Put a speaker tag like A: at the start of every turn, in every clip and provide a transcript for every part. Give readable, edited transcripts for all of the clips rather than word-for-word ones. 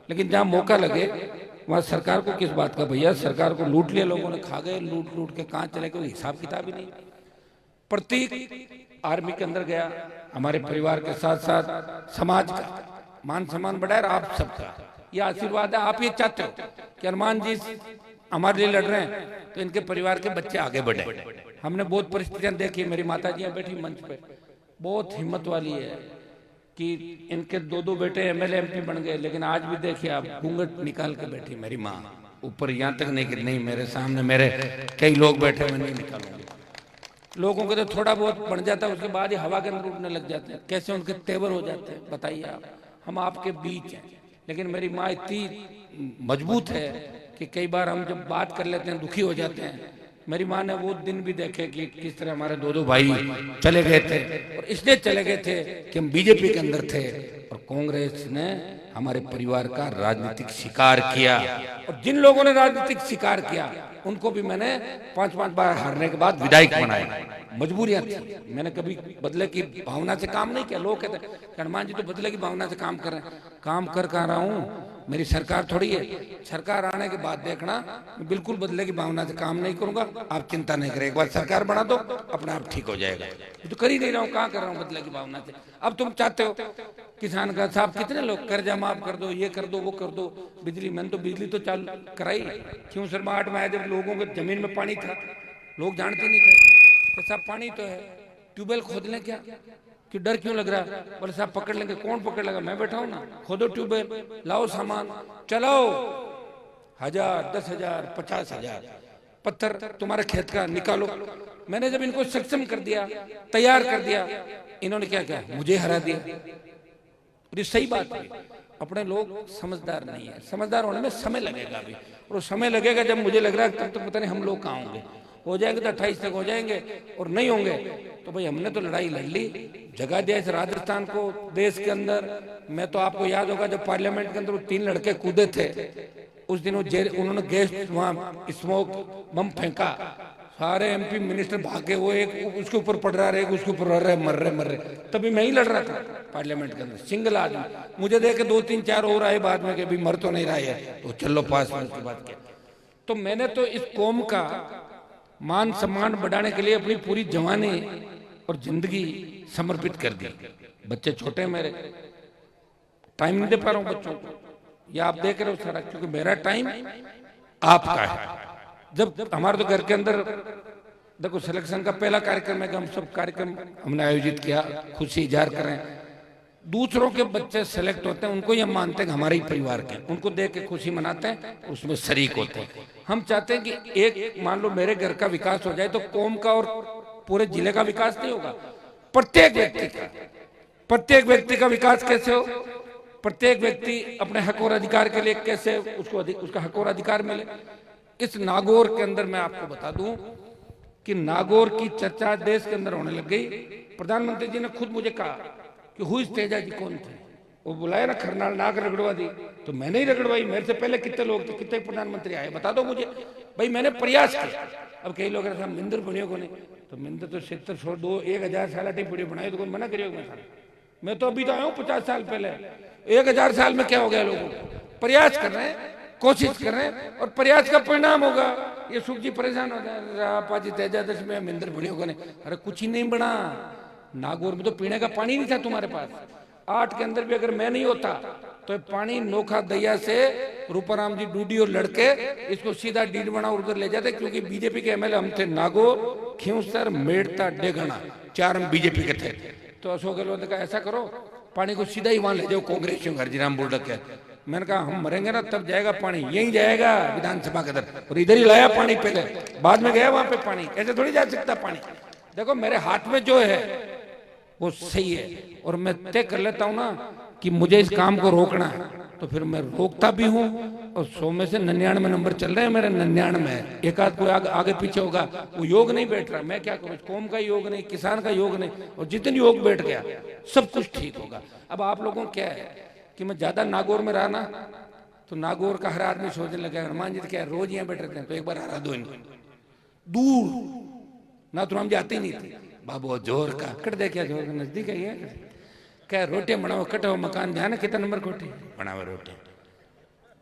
A: लेकिन जहां मौका लगे वहां सरकार को किस बात का, भैया सरकार को लूट लिया लोगों ने, खा गए, लूट लूट के कहां चले गए, हिसाब किताब ही नहीं। प्रतीक आर्मी के अंदर गया, हमारे परिवार के साथ साथ समाज का मान सम्मान बढ़ाया, और आप सबका ये आशीर्वाद है। आप ये चाहते हो कि हनुमान जी हमारे लिए लड़ रहे हैं तो इनके परिवार के बच्चे आगे बढ़े। हमने बहुत परिस्थितियां देखी, मेरी माता जी बैठी मंच पे, बहुत हिम्मत वाली है कि इनके दो दो बेटे एमएलए एमपी बन गए, लेकिन आज भी देखिए आप, घूंघट निकाल के बैठी मेरी माँ, ऊपर यहाँ तक नहीं कि नहीं मेरे सामने मेरे कई लोग बैठे, मैं नहीं निकालूंगी। लोगों को तो थोड़ा बहुत बन जाता है, उसके बाद ही हवा के अंदर उड़ने लग जाते हैं, कैसे उनके तेवर हो जाते हैं बताइए आप। हम आपके बीच हैं, लेकिन मेरी माँ इतनी मजबूत है कि कई बार हम जब बात कर लेते हैं दुखी हो जाते हैं। मेरी माँ ने वो दिन भी देखे कि किस तरह हमारे दो दो भाई चले गए थे, और इसलिए चले गए थे कि हम बीजेपी के अंदर थे, और कांग्रेस ने हमारे परिवार का राजनीतिक शिकार किया। और जिन लोगों ने राजनीतिक शिकार किया उनको भी मैंने 5-5 बार हारने के बाद विधायक बनाया। मजबूरियां थी, मैंने कभी बदले की भावना से काम नहीं किया। लोग कहते हैं हनुमान जी तो बदले की भावना से काम कर रहे हैं, काम कर कहाँ रहा हूँ, मेरी सरकार थोड़ी है। सरकार आने के बाद देखना, मैं बिल्कुल बदले की भावना से काम नहीं करूंगा, आप चिंता नहीं करें, एक बार सरकार बना दो अपने आप ठीक हो जाएगा। तो कर ही नहीं रहा हूँ, कहाँ कर रहा हूँ बदले की भावना से। अब तुम चाहते हो किसान का साहब कितने लोग कर्जा माफ कर दो, ये कर दो, वो कर दो, बिजली, मैंने तो बिजली तो चालू कराई। क्यों सर, 8 में आया जब लोगों के जमीन में पानी था, लोग जानते नहीं थे कि साहब पानी तो है, ट्यूबवेल खोद लें क्या, कि डर क्यों लग रहा है, बोले साहब पकड़ लेंगे। कौन पकड़ लेगा, मैं बैठा हूं ना, खोदो ट्यूबवेल, लाओ सामान, चलाओ, 1000, 10,000, 50,000 पत्थर तुम्हारे खेत का निकालो। मैंने जब इनको सक्षम कर दिया, तैयार कर दिया, इन्होंने क्या किया, मुझे हरा दिया। और ये सही बात है, अपने लोग समझदार नहीं है, समझदार होने में समय लगेगा अभी, और समय लगेगा जब मुझे लग रहा है तब तो पता नहीं हम लोग कहाँ होंगे। हो जाएंगे तो 28 तक हो जाएंगे, और नहीं होंगे तो भाई हमने तो लड़ाई लड़ ली, जगा दिया इस राजस्थान को देश के अंदर। मैं तो आपको याद होगा जब पार्लियामेंट के अंदर वो 3 लड़के कूदे थे, उस दिन उन्होंने गैस वहां स्मोक बम फेंका, सारे एमपी मिनिस्टर भागे, वो एक उसके ऊपर पड़ रहा है, एक उसके ऊपर मर रहे। तभी मैं ही लड़ रहा था पार्लियामेंट के अंदर, सिंगल आदमी। मुझे देख के 2, 3, 4 और आए बाद में कि अभी मर तो नहीं रहा है, तो चलो पास में। उसके बाद क्या, तो मैंने तो इस कौम का मान सम्मान बढ़ाने के लिए अपनी पूरी जवानी और जिंदगी समर्पित कर दी। बच्चे छोटे मेरे, टाइम नहीं दे पा रहा हूं बच्चों को, ये आप देख रहे हो सारा, क्योंकि मेरा टाइम आपका है। जब हमारे तो घर के अंदर देखो सिलेक्शन का पहला कार्यक्रम है कि हम सब कार्यक्रम हमने आयोजित किया, खुशी इजहार करें। दूसरों के बच्चे सेलेक्ट होते हैं, उनको ये मानते हैं कि हमारे ही परिवार के, उनको देख के खुशी मनाते हैं, उसमें शरीक होते हैं। हम चाहते हैं कि एक मान लो मेरे घर का विकास हो जाए तो कौम का और पूरे जिले का विकास नहीं होगा, प्रत्येक व्यक्ति का विकास कैसे हो, प्रत्येक व्यक्ति अपने हक और अधिकार के लिए कैसे उसको उसका हक और अधिकार मिले। इस नागौर के अंदर मैं आपको बता दूं कि नागौर की चर्चा देश के अंदर होने लग गई। प्रधानमंत्री जी ने खुद मुझे कहा कि हुई तेजा जी कौन थे, वो बुलाया ना खरनाल, नाक रगड़वा दी, तो मैंने ही रगड़वाई। मेरे से पहले कितने लोग थे, कितने प्रधानमंत्री आए, बता दो मुझे भाई, मैंने प्रयास किया। अब कई लोग ऐसा मिंदर बनियो को नहीं, तो मिंदर तो 70 छोड़ दो, 1000 साल वीडियो बनाए तो कोई मना करियो। मैं तो अभी तो आया हूँ 50 साल पहले, 1000 साल में क्या हो गया, लोगों को प्रयास कर रहे हैं, कोशिश कर रहे हैं, और प्रयास का परिणाम होगा। ये सुख जी परेशान हो जाए, तेजादश में मिंदर बनियो को नहीं, अरे कुछ ही नहीं बना। नागौर में तो पीने का पानी नहीं था तुम्हारे पास, 8 के अंदर भी अगर मैं नहीं होता तो पानी नोखा दैया से रूपाराम जी डूडी और लड़के इसको सीधा डीड बना उधर ले जाते, क्योंकि बीजेपी के एमएलए हम थे नागौर, खींवसर, मेड़ता, डेगना, 4 हम बीजेपी के थे। तो अशोक गहलोत ने कहा ऐसा करो पानी को सीधा ही वहां ले जाओ कांग्रेसियों घर जीराम बोल रखे। मैंने कहा हम मरेंगे ना तब जाएगा पानी, यही जाएगा विधानसभा के अंदर, और इधर ही लाया पानी, पहले बाद में गया वहां पे पानी, ऐसे थोड़ी जा सकता पानी। देखो मेरे हाथ में जो है वो सही है, और मैं तय कर लेता हूं ना कि मुझे इस काम को रोकना है, तो फिर मैं रोकता भी हूं। और 100 में से 99 नंबर चल रहे हैं मेरे, 99 एक आध कोई आगे पीछे होगा, वो योग नहीं बैठ रहा, मैं क्या करूं, कौम का योग नहीं, किसान का योग नहीं, और जितने योग बैठ गया सब कुछ ठीक होगा। अब आप लोगों क्या है कि मैं ज्यादा नागौर में रहा ना, तो नागौर का हर आदमी सोचने लगा हनुमान जी तो क्या रोज यहाँ बैठे थे, तो एक बार हरा दो इनको दूर ना, तो हम जाते ही नहीं थे। बाबू जोर का कट दे, क्या जोर का नजदीक है, ये क्या रोटियां बनाओ, कटो मकान, ध्यान कितना नंबर कोठी बनाओ रोटी,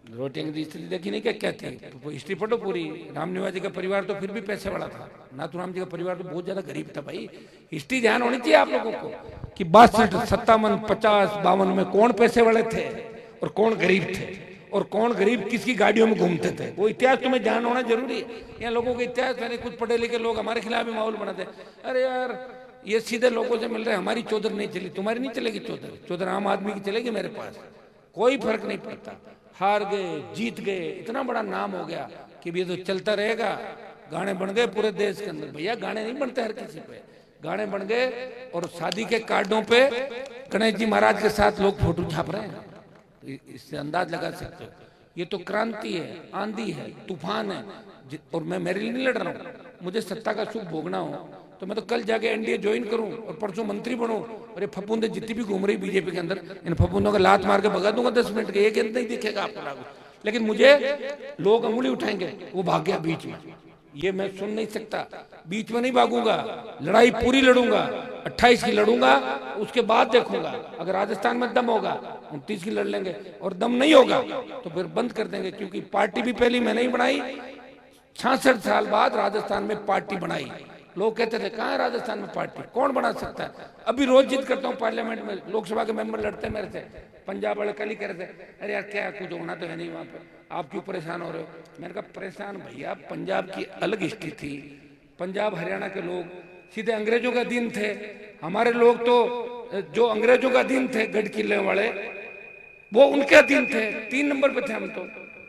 A: रोटियां की स्थिति देखी नहीं, क्या क्या थी, हिस्ट्री पढ़ो पूरी। रामनिवास जी का परिवार तो फिर भी पैसे वाला था, नाथूराम जी का परिवार तो बहुत ज्यादा गरीब था भाई। हिस्ट्री ध्यान होनी चाहिए आप लोगों को कि 62, 57, 50, 52 में कौन पैसे वाले थे और कौन गरीब थे, और कौन गरीब किसकी गाड़ियों में घूमते थे, वो इतिहास तुम्हें ध्यान होना जरूरी है। यहाँ लोगों के इतिहास मैंने कुछ पढ़े लिखे लोग हमारे खिलाफ भी माहौल बनाते, अरे यार ये सीधे लोगों से मिल रहे, हमारी चौधर नहीं चली, तुम्हारी नहीं चलेगी चौधर, चौधर आम आदमी की चलेगी, मेरे पास कोई फर्क नहीं पड़ता। हार गए जीत गए, इतना बड़ा नाम हो गया कि ये तो चलता रहेगा। गाने बन गए पूरे देश के अंदर, भैया गाने नहीं बनते हर किसी पे, गाने बन गए। और शादी के कार्डों पे गणेश जी महाराज के साथ लोग फोटो छाप रहे हैं, तो इससे अंदाज लगा सकते हो ये तो क्रांति है, आंधी है, तूफान है। और मैं मेरे लिए नहीं लड़ रहा हूँ, मुझे सत्ता का सुख भोगना हो तो मैं तो कल जाके एनडीए ज्वाइन करूं और परसों मंत्री बनूं। और ये फपूंदे जितनी भी घूम रही बीजेपी के अंदर, इन फपूंदों का लात मार के भगा दूंगा 10 मिनट के, एक नहीं दिखेगा आपको लागू। लेकिन मुझे लोग अंगुली उठाएंगे, वो भाग गया बीच में, ये मैं सुन नहीं सकता। बीच में नहीं भागूंगा, लड़ाई पूरी लड़ूंगा, 28 की लड़ूंगा, उसके बाद देखूंगा। अगर राजस्थान में दम होगा 29 की लड़ लेंगे, और दम नहीं होगा तो फिर बंद कर देंगे। क्योंकि पार्टी भी पहली मैंने ही बनाई, 66 साल बाद राजस्थान में पार्टी बनाई। लोग कहते थे कहाँ है राजस्थान में पार्टी, कौन बना सकता है। अभी रोज जिद करता हूँ पार्लियामेंट में, लोकसभा के मेंबर लड़ते मेरे से, पंजाब वाले कल ही कह रहे थे अरे यार क्या कुछ होना तो है नहीं वहां पे, आप क्यों परेशान हो रहे हो। मैंने कहा परेशान भैया, पंजाब की अलग हिस्ट्री थी, पंजाब हरियाणा के लोग सीधे अंग्रेजों का अधीन थे, हमारे लोग तो जो अंग्रेजों का अधीन थे गढ़ किले वाले, वो उनके अधीन थे, 3 नंबर पे थे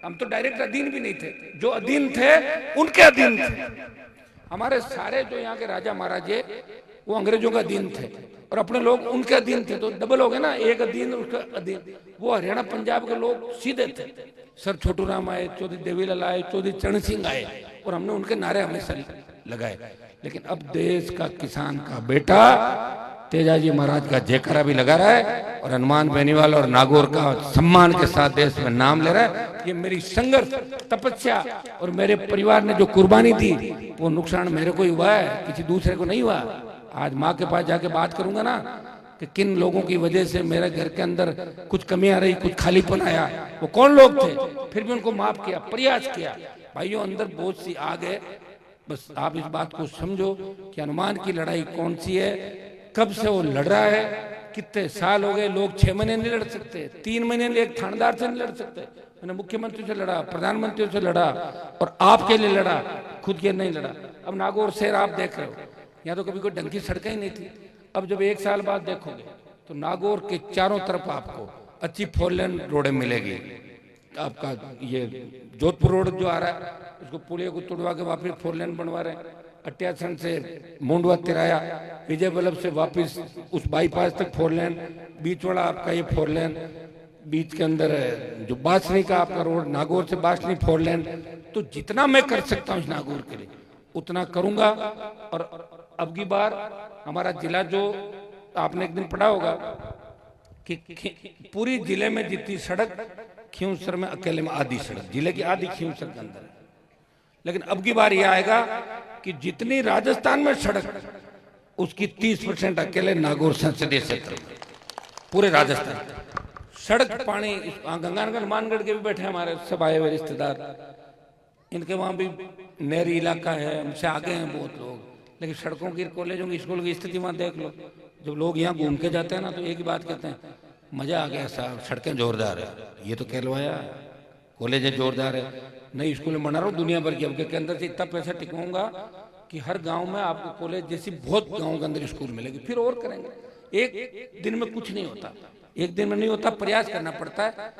A: हम तो डायरेक्ट अधीन भी नहीं थे, जो अधीन थे उनके अधीन थे। हमारे सारे जो यहाँ के राजा महाराजे वो अंग्रेजों का अधीन थे और अपने लोग उनके अधीन थे, तो डबल हो गया ना, एक अधीन उसका अधीन। वो हरियाणा पंजाब के लोग सीधे थे, सर छोटू राम आए, चौधरी देवीलाल आए, चौधरी चरण सिंह आए, और हमने उनके नारे हमेशा लगाए। लेकिन अब देश का किसान का बेटा तेजाजी महाराज का जयकारा भी लगा रहा है और हनुमान बेनीवाल और नागौर का सम्मान के साथ देश में नाम ले रहा है। ये मेरी संघर्ष, तपस्या और मेरे परिवार ने जो कुर्बानी दी, वो नुकसान मेरे को ही हुआ है, किसी दूसरे को नहीं हुआ। आज माँ के पास जाके बात करूंगा ना कि किन लोगों की वजह से मेरे घर के अंदर कुछ कमी आ रही, कुछ खालीपन आया, वो कौन लोग थे, फिर भी उनको माफ किया, प्रयास किया। भाइयों अंदर बहुत सी आग है, बस आप इस बात को समझो कि हनुमान की लड़ाई कौन सी है, कब से वो लड़ रहा है, कितने साल हो गए। लोग 6 महीने नहीं लड़ सकते, 3 महीने एक थानेदार से नहीं लड़ सकते। मैंने मुख्यमंत्री से लड़ा, प्रधानमंत्री से लड़ा और आपके लिए लड़ा, खुद के नहीं लड़ा। अब नागौर शहर आप देख रहे हो, यहाँ तो कभी कोई ढंग की सड़कें ही नहीं थी। अब जब 1 साल बाद देखोगे तो नागौर के चारों तरफ आपको अच्छी 4 लेन रोडें मिलेगी। आपका ये जोधपुर रोड जो आ रहा है उसको पुलिया को तोड़वा के वापिस 4 लेन बनवा रहे हैं। अट्यासन से मोंडवा तिराया, विजय वल्लभ से वापस उस बाईपास तक 4 लेन, बीच वाला आपका ये 4 लेन, बीच के अंदर जो बासनी का आपका रोड नागौर से बासनी 4 लेन। तो जितना मैं कर सकता हूँ इस नागौर के लिए उतना करूंगा। और अब की बार हमारा जिला, जो आपने एक दिन पढ़ा होगा कि पूरी जिले में जितनी सड़क खींवसर में अकेले में आधी सड़क, जिले की आधी खींवसर के अंदर है। लेकिन अब की बार यह आएगा कि जितनी राजस्थान में सड़क उसकी 30% अकेले नागौर संसदीय क्षेत्र में, पूरे राजस्थान सड़क पानी। गंगानगर मानगढ़ के भी बैठे हमारे सब आए हुए रिश्तेदार, इनके वहां भी नहरी इलाका है, हमसे आगे हैं बहुत लोग। लेकिन सड़कों की, कॉलेजों की, स्कूल की स्थिति वहां देख लो। जब लोग यहाँ घूम के जाते हैं ना तो एक ही बात कहते हैं, मजा आ गया साहब, सड़कें जोरदार है। ये तो कहलवाया, कॉलेज जोरदार है, नई स्कूल बना रहा हूँ दुनिया भर की। अब के अंदर से इतना पैसा टिकवाऊंगा कि हर गांव में आपको कॉलेज जैसी बहुत गांव के अंदर स्कूल मिलेगी। फिर और करेंगे। एक दिन में कुछ नहीं होता, एक दिन में नहीं होता, प्रयास करना पड़ता है।